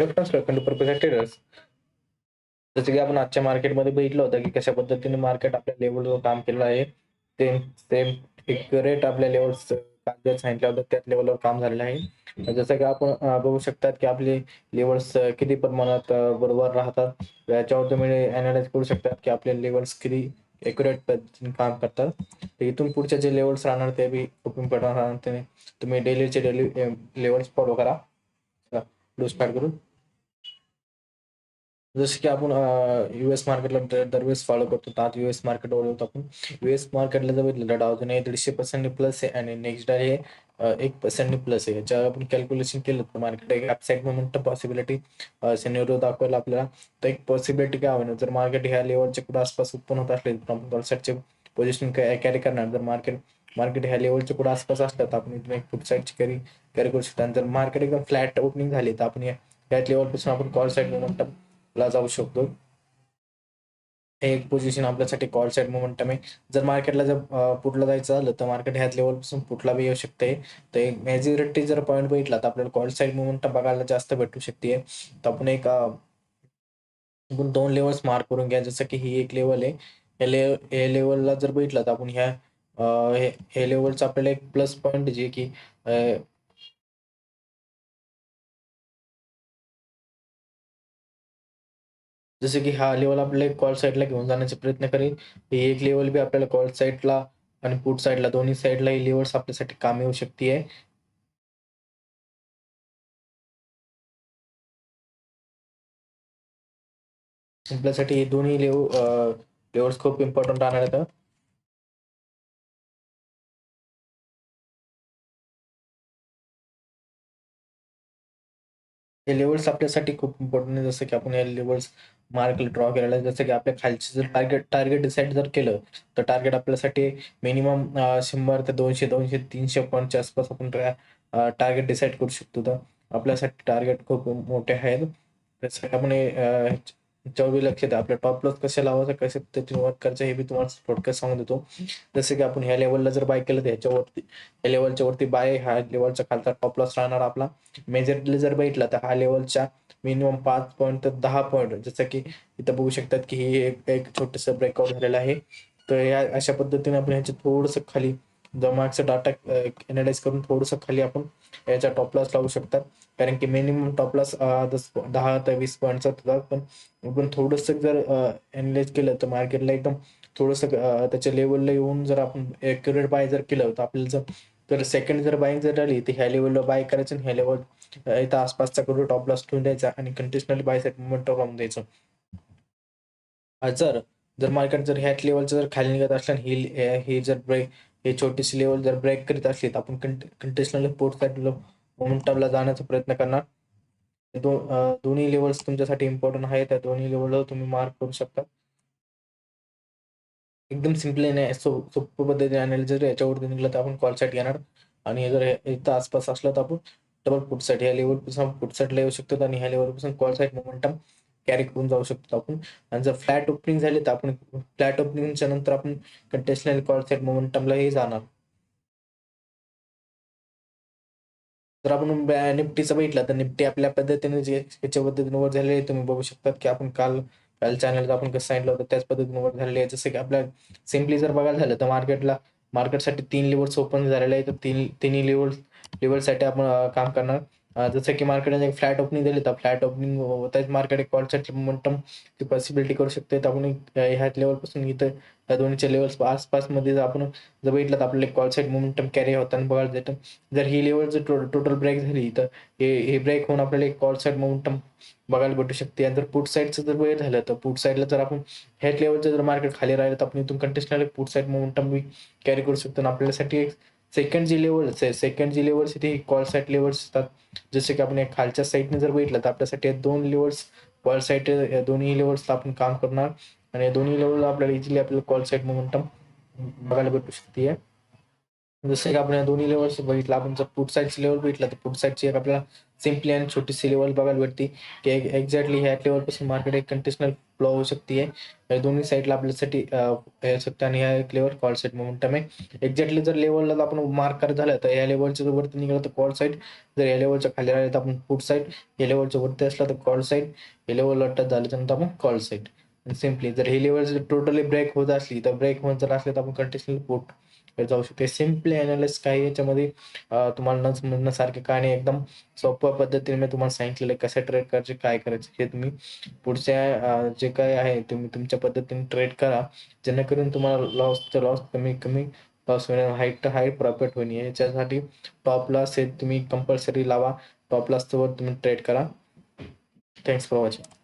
Traders. जसं की आपण आजच्या मार्केटमध्ये बघितलं होतं की कशा पद्धतीने मार्केट आपल्या लेवलवर काम केलेलं आहे. सेम सेम एक रेट आपल्या लेवल्स जे सांगितलं होतं त्याच लेवलवर काम झालेलं आहे. जसं की आपण बघू शकतात की आपले लेवल्स किती प्रमाणात बरोबर राहतात. याच्यावर तुम्ही अॅनलाईज करू शकतात की आपले लेवल्स किती ॲक्युरेट पद्धतीने काम करतात. तर इथून पुढचे जे लेवल्स राहणार ते बी खूप इम्पॉर्टंट राहणार. तुम्ही डेली लेवल्स फॉलो करा. चला स्टार्ट करू. जसं की आपण यूएस मार्केटला दरवेळेस फॉलो करतो. तर आज यूएस मार्केटवर येतो आपण. यूएस मार्केटला जर बघितलं तर डाव जोन्स 150% प्लस आहे आणि नेक्स्ट डे हे 1% प्लस आहे. याच्यावर आपण कॅल्क्युलेशन केलं तर मार्केट एक अपसाईड मोमेंटम पॉसिबिलिटी सिनेरिओ दाखवला आपल्याला. तर एक पॉसिबिलिटी काय होणार जर मार्केट ह्या लेवलच्या कुठे आसपास उत्पन्न होत असले तर आपण कॉलसाईडचे पोझिशन कॅरी करणार. जर मार्केट ह्या लेवलच्या कुठे आसपास असलं तर आपण इथून एक पुट साईडची कॅरी कॅरी करू शकतो. आणि जर मार्केट एकदम फ्लॅट ओपनिंग झाली तर आपण याच लेवलपासून आपण कॉल साईड मोमेंटम ला जाऊ शकतो. हे एक पोझिशन आपल्यासाठी कॉल साईड मोमेंटम आहे. जर मार्केटला जर पुटला जायचं झालं तर मार्केट ह्याच लेवलपासून पुटला बी येऊ शकते. तर एक मेजॉरिटी जर पॉईंट बघितला तर आपल्याला कॉल साईड मोमेंटम बघायला जास्त भेटू शकते. तर आपण एक आपण 2 लेवल्स मार्क करून घ्या. जसं की ही एक लेवल आहे. हे लेवलला जर बघितलं तर आपण हे लेवलचं आपल्याला एक प्लस पॉईंट जे की जसं की हा लेवल आपल्याला एक कॉल साईडला घेऊन जाण्याचा प्रयत्न करेल. ही एक लेवल बी आपल्याला कॉल साईडला आणि पुट साईडला दोन्ही साईडला ही लेवल्स आपल्यासाठी कामी येऊ शकते. आपल्यासाठी हे दोन्ही लेवल्स खूप इम्पॉर्टंट राहणार आहेत. हे लेवल्स आपल्यासाठी खूप इम्पॉर्टंट आहे. जसं की आपण हे लेवल्स मार्कला ड्रॉ केलेलं आहे. जसं की आपल्या खालचे जर टार्गेट डिसाईड जर केलं, तर टार्गेट आपल्यासाठी मिनिमम 100 ते 200, 200, 300 पॉईंटच्या आसपास आपण टार्गेट डिसाईड करू शकतो. तर आपल्यासाठी टार्गेट खूप मोठे आहेत. त्यासाठी आपण ह्याच्यावर बी लक्ष द्या. आपल्या टॉप लॉस कसे लावायचं, कशा पद्धतीने वर्क करायचं हे बी तुम्हाला थोडक्यात सांगून देतो. जसं की आपण ह्या लेव्हलला जर बाय केलं तर ह्याच्यावरती या लेव्हलच्या वरती बाय, ह्या लेव्हलच्या खालचा टॉप लॉस राहणार आपला. मेजरली जर बघितला तर हा लेवलच्या मिनिमम 5 पॉईंट तर 10 पॉईंट, जसं की इथं बघू शकतात की ही एक छोटंसं ब्रेकआउट झालेलं आहे. तर या अशा पद्धतीने आपण ह्याच्यात थोडंसं खाली मागचा डाटा एनालाइज करून थोडंसं खाली आपण याचा टॉप लॉस लावू शकतात. कारण की मिनिमम टॉप लॉस 10 ते 20 पॉईंटचा होता. पण आपण थोडंसं जर एनालाइज केलं तर मार्केटला एकदम थोडंसं त्याच्या लेवलला येऊन जर आपण ॲक्युरेट बाय जर केलं तर आपल्याला जर सेकंड जर बाईंग जर आली तर ह्या लेवलला बाय करायचं आणि ह्या लेवल इथं आसपासचा करून टॉप लॉस ठेवून द्यायचा आणि कंटिन्युअसली बाय साईड मोमेंटम लावून द्यायचं. जर जर मार्केट जर ह्याच लेवलचं जर खाली निघत असलं आणि ही जर ब्रेक ही छोटीशी लेवल जर ब्रेक करीत असली तर आपण कंटिन्युअसली पोर्ट साईड मोमेंटमला जाण्याचा प्रयत्न करणार. दोन्ही लेवल्स तुमच्यासाठी इम्पॉर्टंट आहेत. त्या दोन्ही लेवलवर तुम्ही मार्क करू शकता. एकदम सिम्पली नाही सोप्या पद्धतीने अनालिसिस जर याच्यावरती निघलं तर आपण कॉल साईड घेणार आणि जर इथं आसपास असलं तर आपण डबल पुट साईड ह्या लेवलपासून पुट साईडला येऊ शकतो आणि ह्या लेवलपासून कॉल साईड मोमेंटम कॅरी करून जाऊ शकतो आपण. आणि जर फ्लॅट ओपनिंग झाली तर आपण फ्लॅट ओपनिंगच्या नंतर आपण कंटिन्युअसली कॉल साईड मोमेंटमलाही जाणार. जर आपण निफ्टीचं बघितलं तर निफ्टी आपल्या पद्धतीने जे याच्या पद्धतीने वर झालेले आहे. तुम्ही बघू शकतात की आपण काल चॅनलला आपण कसं सांगितलं होतं त्याच पद्धतीने वर झालेले आहे. जसं की आपल्या सिम्पली जर बघायला झालं तर मार्केटसाठी 3 लेव्हल्स ओपन झालेले आहेत. तर तिन्ही लेव्हलसाठी आपण काम करणार. जसं की मार्केटने एक फ्लॅट ओपनिंग दिली तर फ्लॅट ओपनिंग होताच मार्केट एक कॉल साईड मोमेंटम ची पॉसिबिलिटी करू शकते. तर आपण ह्या लेवलपासून इथं या दोन्हीच्या लेवल्स आसपासमध्ये जर आपण जर बघितलं तर आपल्याला कॉल साईड मोमेंटम कॅरी होताना बघायला भेटेल. जर ही लेवल जर टोटल ब्रेक झाली तर हे ब्रेक होऊन आपल्याला एक कॉल साईड मोमेंटम बघायला भेटू शकते. आणि जर पुट साईडचं जर वेळ झालं तर पुट साईडला जर आपण ह्याच लेवलचं जर मार्केट खाली राहिलं तर आपण इथून कंटिन्युअसली पुट साईड मोमेंटम बी कॅरी करू शकतो. आणि आपल्यासाठी एक सेकंड जी लेवल्स ती कॉल साईड लेवल्स असतात. जसे की आपण एक खालच्या साईडने जर बघितलं तर आपल्यासाठी या 2 लेवल्स कॉल साईड या दोन्ही लेवल्सला आपण काम करणार आणि या दोन्ही लेवलला आपल्याला इझिली आपल्याला कॉल साईड मोमेंटम बघायला भेटू शकते. जसं की आपण या दोन्ही लेवल्स बघितलं, आपण जर पुट साईडची लेवल बघितलं तर पुट साईडची आपल्याला सिम्पली आणि छोटीशी लेवल बघायला भेटते की एक्झॅक्टली ह्या लेवलपासून मार्केट एक कंटिन्युअल फ्लो होऊ शकते या दोन्ही साईडला आपल्यासाठी हे शकते आणि ह्या एक लेवल कॉल साईड मोमेंटम आहे. एक्झॅक्टली जर लेवलला आपण मार्क करत झालं तर या लेवलच्या जर वरती निघालं तर कॉल साईड, जर या लेवलच्या खाली राहिले तर आपण पुट साईड, या लेवलच्या वरती असला तर कॉल साईड, या लेवलला टच झालं त्यानंतर आपण कॉल साईड. सिम्पली जर ही लेवल जर टोटली ब्रेक होत असली तर ब्रेक होत जर असले तर आपण कंटिन्युअसली पुट जाऊ शकते. सिम्पली अनालिसिस काही याच्यामध्ये तुम्हाला न समजण्यासारखे काय नाही, एकदम सोप्या पद्धतीने मी तुम्हाला सांगितलेलं आहे कसं ट्रेड करायचे, काय करायचं हे तुम्ही पुढच्या जे काय आहे तुम्ही तुमच्या पद्धतीने ट्रेड करा, जेणेकरून तुम्हाला लॉस कमी कमी लॉस होईल, हाय प्रॉफिट होईल. याच्यासाठी टॉप लॉस हे तुम्ही कंपल्सरी लावा. टॉप लॉसवर तुम्ही ट्रेड करा. Thanks for watching.